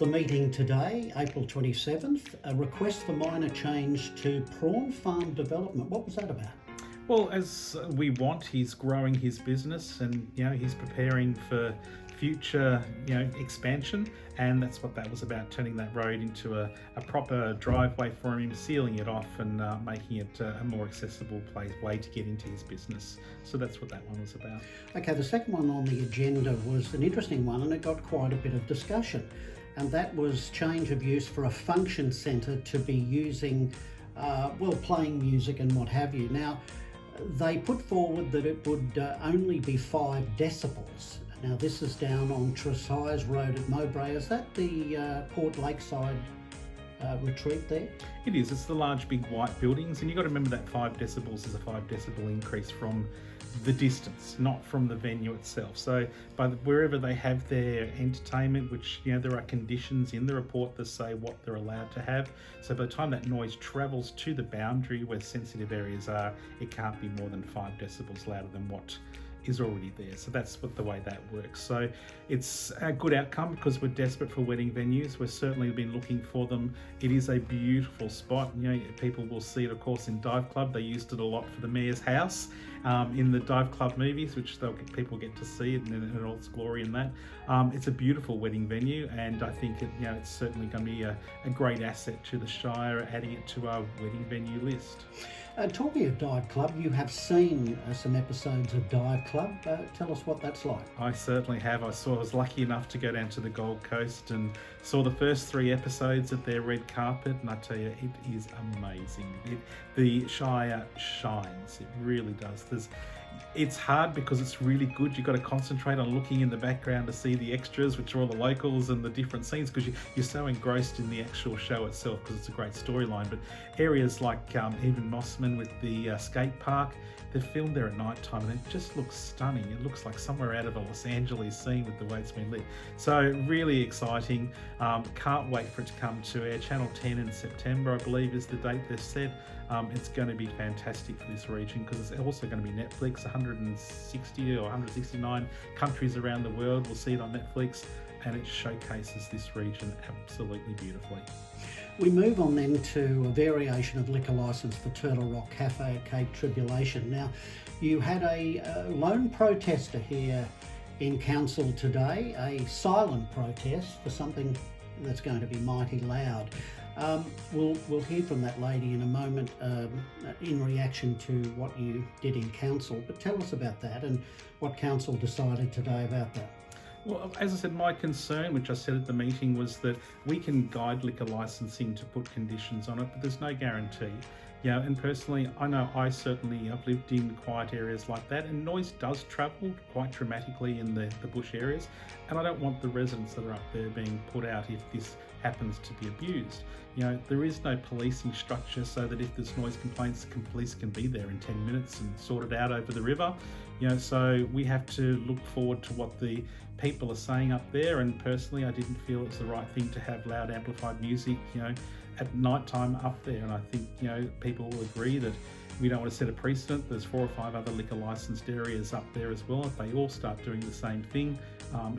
the meeting today, April 27th, a request for minor change to Prawn farm development. What was that about? Well, as we want, he's growing his business and, he's preparing for future, expansion. And that's what that was about, turning that road into a proper driveway for him, sealing it off and making it a more accessible way to get into his business. So that's what that one was about. Okay, the second one on the agenda was an interesting one and it got quite a bit of discussion. And that was change of use for a function centre to be using, playing music and what have you. Now, they put forward that it would only be 5 decibels. Now, this is down on Tresize Road at Mowbray. Is that the Port Lakeside retreat there? It is. It's the large, big white buildings. And you've got to remember that 5 decibels is a 5 decibel increase from the distance, not from the venue itself. So wherever they have their entertainment, which, there are conditions in the report that say what they're allowed to have. So by the time that noise travels to the boundary where sensitive areas are, it can't be more than 5 decibels louder than what is already there. So that's the way that works. So it's a good outcome because we're desperate for wedding venues. We've certainly been looking for them. It is a beautiful spot. People will see it, of course, in Dive Club. They used it a lot for the Mayor's house in the Dive Club movies, which people get to see it in all its glory in that. It's a beautiful wedding venue, and I think it's certainly going to be a great asset to the Shire, adding it to our wedding venue list. Talking of Dive Club, you have seen some episodes of Dive Club. Tell us what that's like. I certainly have. I was lucky enough to go down to the Gold Coast and saw the first 3 episodes at their red carpet, and I tell you, it is amazing. The Shire shines. It really does. It's hard because it's really good. You've got to concentrate on looking in the background to see the extras, which are all the locals and the different scenes, because you're so engrossed in the actual show itself because it's a great storyline. But areas like even Mossman with the skate park, they're filmed there at night time and it just looks stunning. It looks like somewhere out of a Los Angeles scene with the way it's been lit. So really exciting. Can't wait for it to come to air. Channel 10 in September, I believe, is the date they've said. It's going to be fantastic for this region because it's also going to be Netflix. 160 or 169 countries around the world will see it on Netflix, and it showcases this region absolutely beautifully. We move on then to a variation of liquor licence for Turtle Rock Cafe at Cape Tribulation. Now, you had a lone protester here in council today, a silent protest for something that's going to be mighty loud. We'll hear from that lady in a moment in reaction to what you did in council, but tell us about that and what council decided today about that. Well, as I said, my concern, which I said at the meeting, was that we can guide liquor licensing to put conditions on it, but there's no guarantee. And personally, I know I've lived in quiet areas like that, and noise does travel quite dramatically in the bush areas, and I don't want the residents that are up there being put out if this happens to be abused. There is no policing structure so that if there's noise complaints, the police can be there in 10 minutes and sort it out over the river. So we have to look forward to what the people are saying up there, and personally I didn't feel it's the right thing to have loud amplified music at night time up there, and I think people will agree that we don't want to set a precedent. There's 4 or 5 other liquor licensed areas up there as well. If they all start doing the same thing,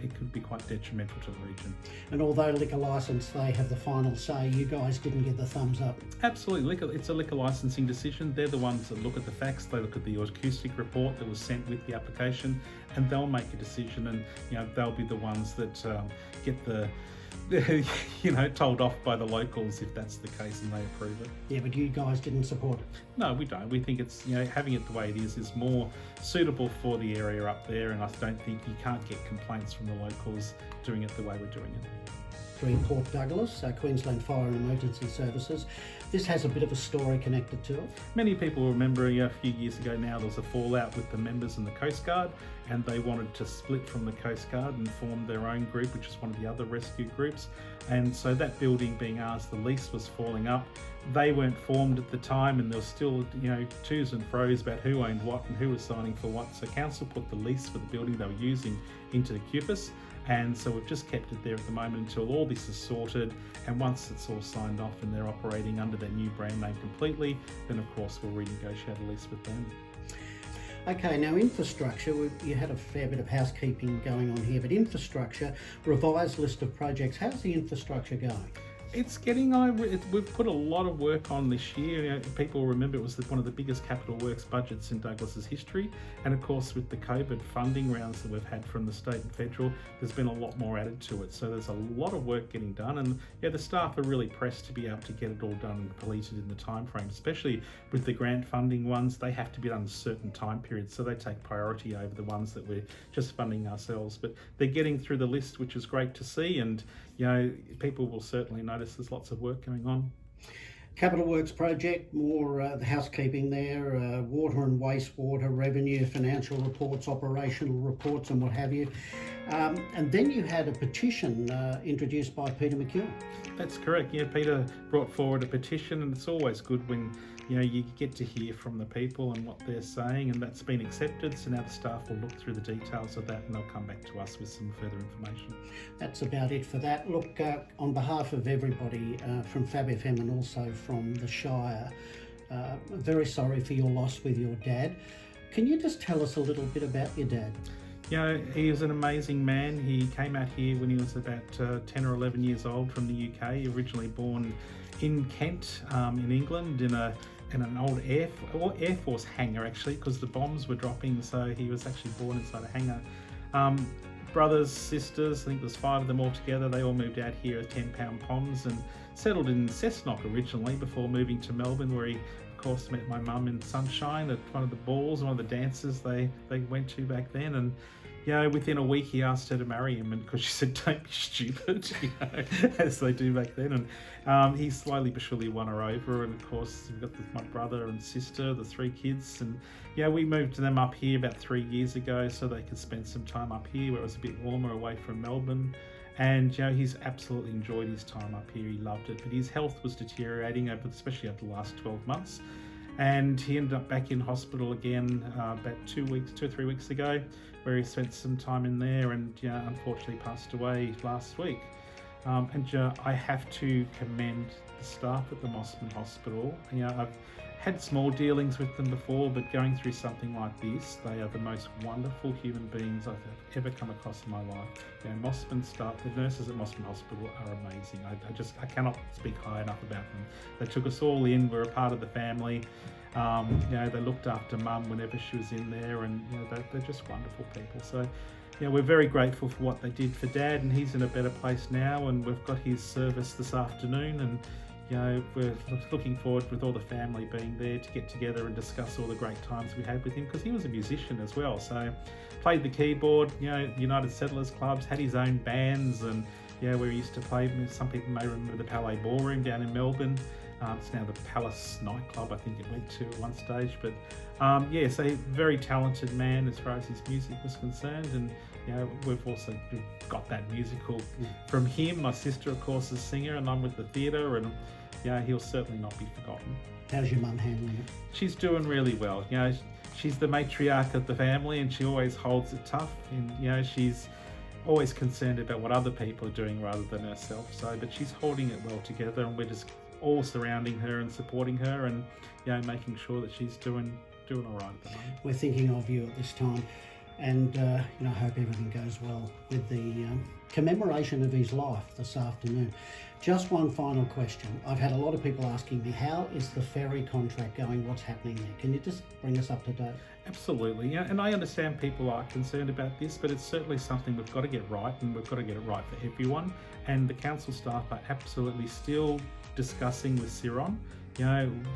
it could be quite detrimental to the region. And although liquor licence, they have the final say, you guys didn't get the thumbs up. Absolutely, it's a liquor licensing decision. They're the ones that look at the facts, they look at the acoustic report that was sent with the application, and they'll make a decision, and they'll be the ones that get the told off by the locals if that's the case and they approve it. Yeah, but you guys didn't support it. No, we don't. We think it's, having it the way it is more suitable for the area up there, and I don't think you can't get complaints from the locals doing it the way we're doing it. 3 Port Douglas, Queensland Fire and Emergency Services. This has a bit of a story connected to it. Many people remember a few years ago now there was a fallout with the members in the Coast Guard, and they wanted to split from the Coast Guard and form their own group, which is one of the other rescue groups. And so that building being ours, the lease was falling up. They weren't formed at the time, and there was still to's and fro's about who owned what and who was signing for what. So council put the lease for the building they were using into the QFIS. And so we've just kept it there at the moment until all this is sorted, and once it's all signed off and they're operating under their new brand name completely, then of course we'll renegotiate a lease with them. Okay, now infrastructure, you had a fair bit of housekeeping going on here, but infrastructure, revised list of projects, how's the infrastructure going? It's getting over. We've put a lot of work on this year. You know, people remember it was one of the biggest capital works budgets in Douglas's history, and of course with the COVID funding rounds that we've had from the state and federal, there's been a lot more added to it. So there's a lot of work getting done, and yeah, the staff are really pressed to be able to get it all done and completed in the time frame. Especially with the grant funding ones, they have to be done in certain time periods, so they take priority over the ones that we're just funding ourselves. But they're getting through the list, which is great to see, and you know, people will certainly notice there's lots of work going on. Capital Works project, more the housekeeping there, water and wastewater, revenue, financial reports, operational reports and what have you. And then you had a petition introduced by Peter McEwen. That's correct. Yeah, Peter brought forward a petition, and it's always good when you get to hear from the people and what they're saying, and that's been accepted. So now the staff will look through the details of that, and they'll come back to us with some further information. That's about it for that. Look, on behalf of everybody from Fab FM and also from the Shire, very sorry for your loss with your dad. Can you just tell us a little bit about your dad? You know, he was an amazing man. He came out here when he was about 10 or 11 years old from the UK, originally born in Kent, in England, in an old Air Force hangar, actually, because the bombs were dropping, so he was actually born inside a hangar. Brothers, sisters, I think there's 5 of them all together. They all moved out here as 10-pound poms and settled in Cessnock originally before moving to Melbourne, where he of course met my mum in Sunshine at one of the balls, one of the dances they went to back then. And you know, within a week he asked her to marry him, and because she said, "Don't be stupid," you know, as they do back then. And he slowly but surely won her over. And of course, we've got my brother and sister, the 3 kids, and yeah, we moved them up here about 3 years ago so they could spend some time up here where it was a bit warmer away from Melbourne. And you know, he's absolutely enjoyed his time up here. He loved it, but his health was deteriorating especially over the last 12 months. And he ended up back in hospital again about 2 or 3 weeks ago, where he spent some time in there, and unfortunately passed away last week. I have to commend the staff at the Mossman Hospital. I've had small dealings with them before, but going through something like this, they are the most wonderful human beings I've ever come across in my life. Mossman staff, the nurses at Mossman Hospital are amazing. I cannot speak high enough about them. They took us all in, we're a part of the family. They looked after Mum whenever she was in there, and they're just wonderful people. So we're very grateful for what they did for Dad, and he's in a better place now, and we've got his service this afternoon, and we're looking forward with all the family being there to get together and discuss all the great times we had with him, because he was a musician as well. So played the keyboard, United Settlers Clubs, had his own bands, and where he used to play. Some people may remember the Palais Ballroom down in Melbourne. It's now the Palace nightclub, I think it went to at one stage. But so very talented man as far as his music was concerned, and we've also got that musical from him. My sister, of course, is a singer, and I'm with the theatre, and he'll certainly not be forgotten. How's your mum handling it? She's doing really well. She's the matriarch of the family, and she always holds it tough, and she's always concerned about what other people are doing rather than herself. But she's holding it well together, and we're just all surrounding her and supporting her, and making sure that she's doing all right at the moment. We're thinking of you at this time, and I hope everything goes well with the commemoration of his life this afternoon. Just one final question. I've had a lot of people asking me, how is the Ferry contract going? What's happening there? Can you just bring us up to date? Absolutely, and I understand people are concerned about this, but it's certainly something we've got to get right, and we've got to get it right for everyone. And the council staff are absolutely still discussing with Ciron.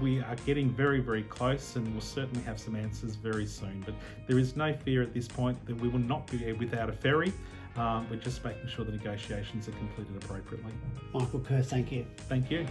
We are getting very, very close, and we'll certainly have some answers very soon. But there is no fear at this point that we will not be without a ferry. We're just making sure the negotiations are completed appropriately. Michael Kerr, thank you. Thank you.